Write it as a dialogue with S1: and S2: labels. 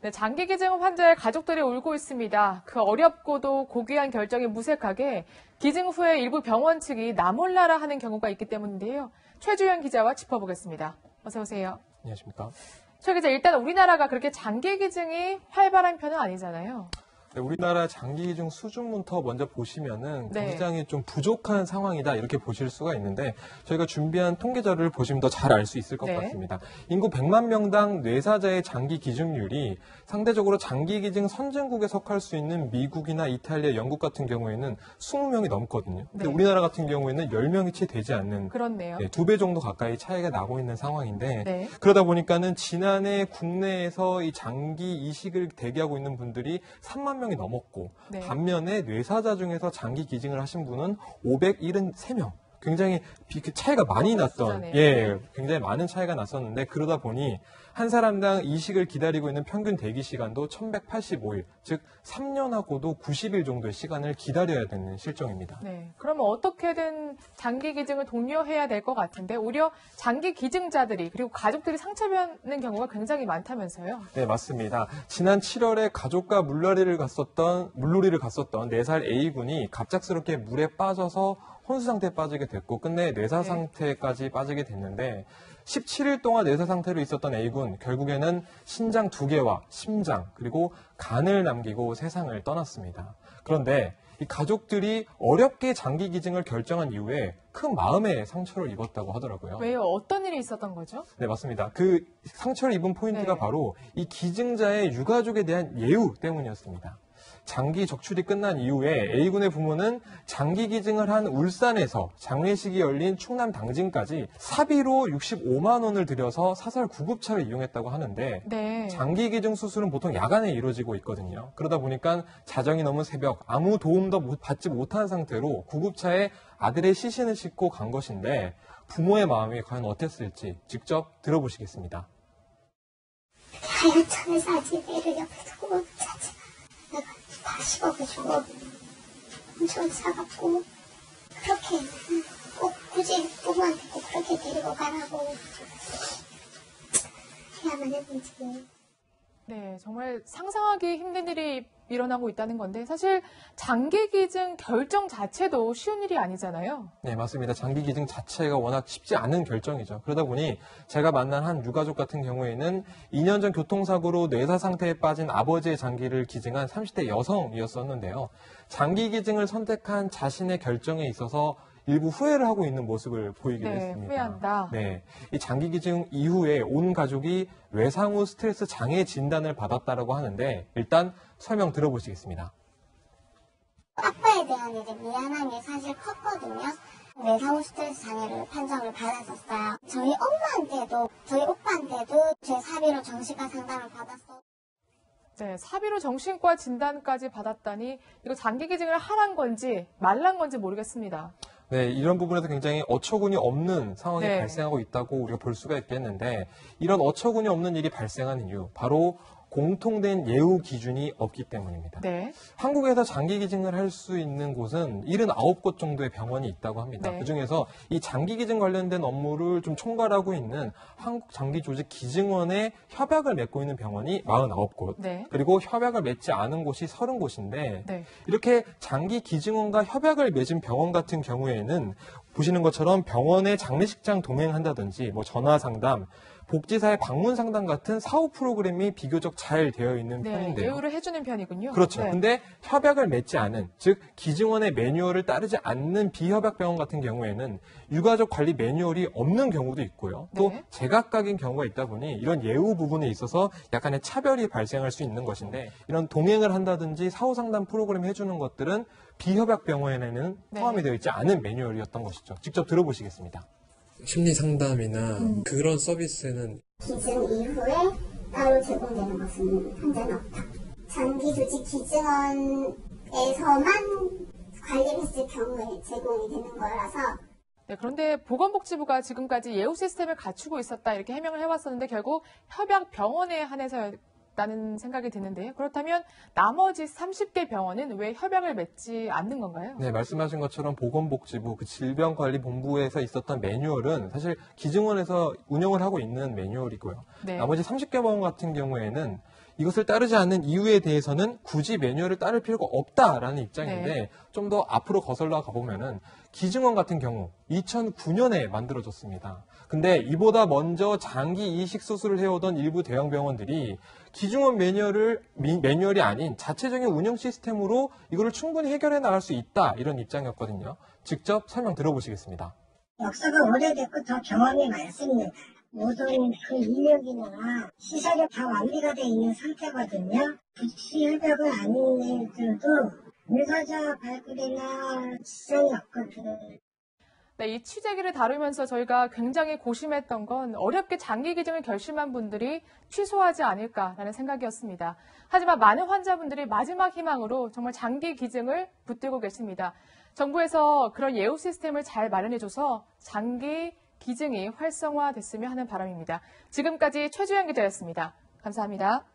S1: 네, 장기 기증 환자의 가족들이 울고 있습니다. 그 어렵고도 고귀한 결정이 무색하게 기증 후에 일부 병원 측이 나몰라라 하는 경우가 있기 때문인데요. 최주현 기자와 짚어보겠습니다. 어서 오세요.
S2: 안녕하십니까.
S1: 최 기자, 일단 우리나라가 그렇게 장기 기증이 활발한 편은 아니잖아요.
S2: 네, 우리나라 장기 기증 수준부터 먼저 보시면은
S1: 네.
S2: 굉장히 좀 부족한 상황이다 이렇게 보실 수가 있는데 저희가 준비한 통계 자료를 보시면 더 잘 알 수 있을 것
S1: 네.
S2: 같습니다. 인구 100만 명당 뇌사자의 장기 기증률이 상대적으로 장기 기증 선진국에 속할 수 있는 미국이나 이탈리아, 영국 같은 경우에는 20명이 넘거든요. 근데
S1: 네.
S2: 우리나라 같은 경우에는 10명이 채 되지 않는
S1: 그렇네요.
S2: 2배 정도 가까이 차이가 나고 있는 상황인데
S1: 네.
S2: 그러다 보니까는 지난해 국내에서 이 장기 이식을 대기하고 있는 분들이 3만 명이 넘었고
S1: 네.
S2: 반면에 뇌사자 중에서 장기 기증을 하신 분은 573명. 굉장히 차이가 많이 났던,
S1: 숫자네요.
S2: 굉장히 많은 차이가 났었는데 그러다 보니 한 사람당 이식을 기다리고 있는 평균 대기 시간도 1185일, 즉 3년하고도 90일 정도의 시간을 기다려야 되는 실정입니다.
S1: 네. 그러면 어떻게든 장기 기증을 독려해야 될 것 같은데 오히려 장기 기증자들이 그리고 가족들이 상처받는 경우가 굉장히 많다면서요?
S2: 네, 맞습니다. 지난 7월에 가족과 물놀이를 갔었던 4살 A군이 갑작스럽게 물에 빠져서 혼수 상태에 빠지게 됐고 끝내 뇌사 상태까지 빠지게 됐는데 17일 동안 뇌사 상태로 있었던 A군 결국에는 신장 2개와 심장 그리고 간을 남기고 세상을 떠났습니다. 그런데 이 가족들이 어렵게 장기 기증을 결정한 이후에 큰 마음의 상처를 입었다고 하더라고요.
S1: 왜요? 어떤 일이 있었던 거죠?
S2: 네, 맞습니다. 그 상처를 입은 포인트가
S1: 네.
S2: 바로 이 기증자의 유가족에 대한 예우 때문이었습니다. 장기 적출이 끝난 이후에 A군의 부모는 장기 기증을 한 울산에서 장례식이 열린 충남 당진까지 사비로 65만 원을 들여서 사설 구급차를 이용했다고 하는데
S1: 네.
S2: 장기 기증 수술은 보통 야간에 이루어지고 있거든요. 그러다 보니까 자정이 넘은 새벽 아무 도움도 받지 못한 상태로 구급차에 아들의 시신을 싣고 간 것인데 부모의 마음이 과연 어땠을지 직접 들어보시겠습니다.
S3: 하얀 천에서 아지매를 옆에서 보고 자지 내가 다 식어가지고 엄청 차갑고 그렇게 꼭 굳이 부모한테 꼭 그렇게 데리고 가라고 해야만 했는지.
S1: 네, 정말 상상하기 힘든 일이 일어나고 있다는 건데 사실 장기 기증 결정 자체도 쉬운 일이 아니잖아요.
S2: 네, 맞습니다. 장기 기증 자체가 워낙 쉽지 않은 결정이죠. 그러다 보니 제가 만난 한 유가족 같은 경우에는 2년 전 교통사고로 뇌사 상태에 빠진 아버지의 장기를 기증한 30대 여성이었었는데요. 장기 기증을 선택한 자신의 결정에 있어서 일부 후회를 하고 있는 모습을 보이기도 했습니다.
S1: 후회한다.
S2: 네, 이 장기 기증 이후에 온 가족이 외상후 스트레스 장애 진단을 받았다라고 하는데 일단 설명 들어보시겠습니다.
S3: 아빠에 대한 이제 미안함이 사실 컸거든요. 외상후 스트레스 장애를 판정을 받았었어요. 저희 엄마한테도 저희 오빠한테도 제 사비로 정신과 상담을 받았어요.
S1: 네, 사비로 정신과 진단까지 받았다니 이거 장기 기증을 하란 건지 말란 건지 모르겠습니다.
S2: 네, 이런 부분에서 굉장히 어처구니 없는 상황이
S1: 네.
S2: 발생하고 있다고 우리가 볼 수가 있겠는데 이런 어처구니 없는 일이 발생하는 이유 바로 공통된 예우 기준이 없기 때문입니다.
S1: 네.
S2: 한국에서 장기 기증을 할 수 있는 곳은 79곳 정도의 병원이 있다고 합니다.
S1: 네.
S2: 그중에서 이 장기 기증 관련된 업무를 좀 총괄하고 있는 한국장기조직기증원에 협약을 맺고 있는 병원이 49곳,
S1: 네.
S2: 그리고 협약을 맺지 않은 곳이 30곳인데
S1: 네.
S2: 이렇게 장기 기증원과 협약을 맺은 병원 같은 경우에는 보시는 것처럼 병원의 장례식장 동행한다든지 뭐 전화 상담, 복지사의 방문 상담 같은 사후 프로그램이 비교적 잘 되어 있는
S1: 네,
S2: 편인데요.
S1: 예우를 해주는 편이군요.
S2: 그렇죠.
S1: 네.
S2: 근데 협약을 맺지 않은, 즉 기증원의 매뉴얼을 따르지 않는 비협약 병원 같은 경우에는 유가족 관리 매뉴얼이 없는 경우도 있고요. 또
S1: 네.
S2: 제각각인 경우가 있다 보니 이런 예우 부분에 있어서 약간의 차별이 발생할 수 있는 것인데 이런 동행을 한다든지 사후 상담 프로그램 해주는 것들은 비협약 병원에는
S1: 네.
S2: 포함이 되어 있지 않은 매뉴얼이었던 것이죠. 직접 들어보시겠습니다.
S4: 심리 상담이나 그런 서비스는
S3: 기증 이후에 따로 제공되는 것은 현재는 없다. 장기조직 기증원에서만 관리를 했을 경우에 제공이 되는 거라서.
S1: 네, 그런데 보건복지부가 지금까지 예우 시스템을 갖추고 있었다 이렇게 해명을 해왔었는데 결국 협약 병원에 한해서였다는 생각이 드는데요. 그렇다면 나머지 30개 병원은 왜 협약을 맺지 않는 건가요?
S2: 네, 말씀하신 것처럼 보건복지부 그 질병관리본부에서 있었던 매뉴얼은 사실 기증원에서 운영을 하고 있는 매뉴얼이고요.
S1: 네.
S2: 나머지 30개 병원 같은 경우에는 이것을 따르지 않는 이유에 대해서는 굳이 매뉴얼을 따를 필요가 없다라는 입장인데
S1: 네.
S2: 좀 더 앞으로 거슬러 가보면은 기증원 같은 경우 2009년에 만들어졌습니다. 근데 이보다 먼저 장기 이식 수술을 해오던 일부 대형 병원들이 기증원 매뉴얼이 아닌 자체적인 운영 시스템으로 이거를 충분히 해결해 나갈 수 있다 이런 입장이었거든요. 직접 설명 들어보시겠습니다.
S5: 역사가 오래됐고 더 경험이 많습니다. 모든 그 인력이나 시설이 다 완비가 돼 있는 상태거든요. 부치 협약은 아닌 애들도 유사자 발굴이나 지장이 없거든요.
S1: 네, 이 취재기를 다루면서 저희가 굉장히 고심했던 건 어렵게 장기 기증을 결심한 분들이 취소하지 않을까라는 생각이었습니다. 하지만 많은 환자분들이 마지막 희망으로 정말 장기 기증을 붙들고 계십니다. 정부에서 그런 예우 시스템을 잘 마련해줘서 장기 기증이 활성화됐으면 하는 바람입니다. 지금까지 최주영 기자였습니다. 감사합니다.